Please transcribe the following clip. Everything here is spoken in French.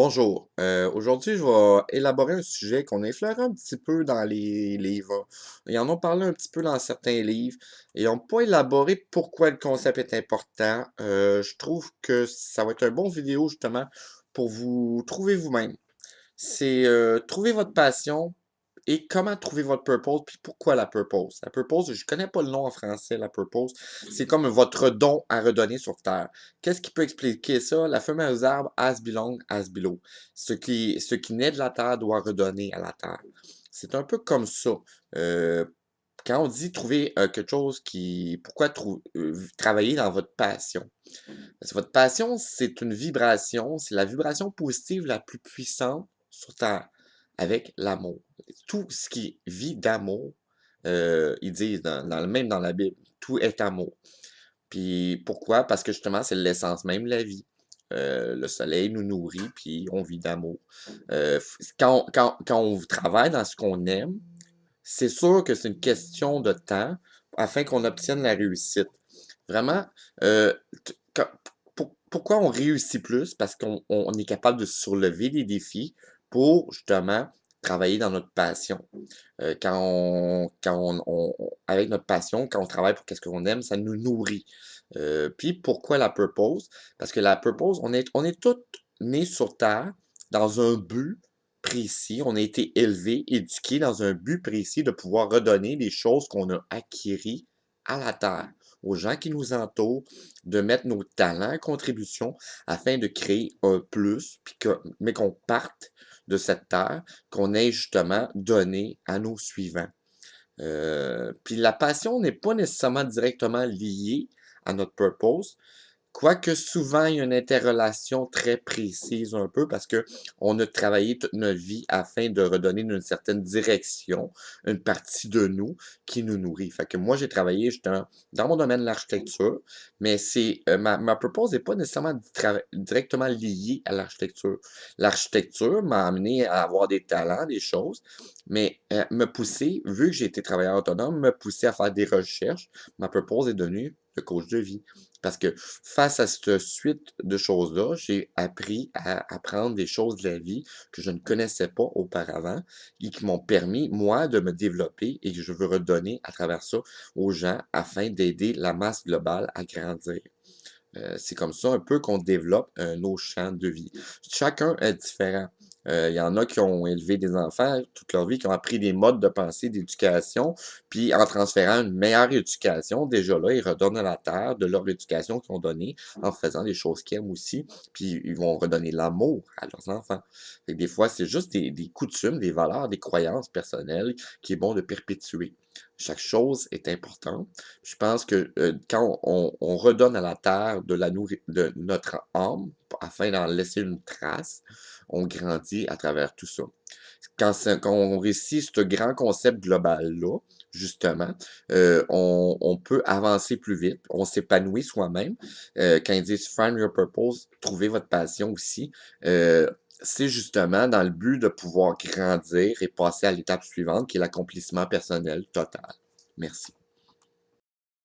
Bonjour. Aujourd'hui, je vais élaborer un sujet qu'on a effleuré un petit peu dans les livres. Ils en ont parlé un petit peu dans certains livres et n'ont pas élaboré pourquoi le concept est important. Je trouve que ça va être un bon vidéo justement pour vous trouver vous-même. C'est trouver votre passion et comment trouver votre purpose, puis pourquoi la purpose. La purpose, je connais pas le nom en français, la purpose. C'est comme votre don à redonner sur Terre. Qu'est-ce qui peut expliquer ça? La fameuse arbre as belong, as below. Ce qui naît de la Terre doit redonner à la Terre. C'est un peu comme ça. Euh, Quand on dit trouver quelque chose qui... Pourquoi travailler dans votre passion? Parce que votre passion, c'est une vibration, c'est la vibration positive la plus puissante sur Terre, avec l'amour. Tout ce qui vit d'amour, ils disent, même dans la Bible, tout est amour. Puis pourquoi? Parce que justement, c'est l'essence même de la vie. Le soleil nous nourrit, puis on vit d'amour. Quand on travaille dans ce qu'on aime, c'est sûr que c'est une question de temps afin qu'on obtienne la réussite. Vraiment, euh, quand- pourquoi on réussit plus? Parce qu'on est capable de soulever des défis pour justement travailler dans notre passion. Avec notre passion, quand on travaille pour qu'est-ce qu'on aime, ça nous nourrit. Puis pourquoi la purpose? Parce que la purpose, on est tous nés sur Terre dans un but précis. On a été élevés, éduqués dans un but précis de pouvoir redonner les choses qu'on a acquises à la Terre, aux gens qui nous entourent, de mettre nos talents en contribution afin de créer un plus, mais qu'on parte de cette terre, qu'on ait justement donné à nos suivants. Puis la passion n'est pas nécessairement directement liée à notre purpose, quoique souvent, il y a une interrelation très précise un peu parce que on a travaillé toute notre vie afin de redonner une certaine direction, une partie de nous qui nous nourrit. Fait que moi, j'ai travaillé justement dans mon domaine de l'architecture, mais ma purpose n'est pas nécessairement directement liée à l'architecture. L'architecture m'a amené à avoir des talents, des choses, mais me pousser, vu que j'ai été travailleur autonome, me pousser à faire des recherches. Ma purpose est devenue le coach de vie. Parce que face à cette suite de choses-là, j'ai appris à apprendre des choses de la vie que je ne connaissais pas auparavant et qui m'ont permis, moi, de me développer et que je veux redonner à travers ça aux gens afin d'aider la masse globale à grandir. C'est comme ça un peu qu'on développe nos champs de vie. Chacun est différent. Il y en a qui ont élevé des enfants toute leur vie, qui ont appris des modes de pensée, d'éducation, puis en transférant une meilleure éducation, déjà là, ils redonnent à la terre de leur éducation qu'ils ont donnée en faisant des choses qu'ils aiment aussi, puis ils vont redonner l'amour à leurs enfants. Fait que des fois, c'est juste des coutumes, des valeurs, des croyances personnelles qui est bon de perpétuer. Chaque chose est importante. Je pense que quand on redonne à la terre de notre âme afin d'en laisser une trace, on grandit à travers tout ça. Quand on réussit ce grand concept global-là, justement, on peut avancer plus vite, on s'épanouit soi-même. Quand ils disent Find your purpose, trouver votre passion aussi, c'est justement dans le but de pouvoir grandir et passer à l'étape suivante qui est l'accomplissement personnel total. Merci.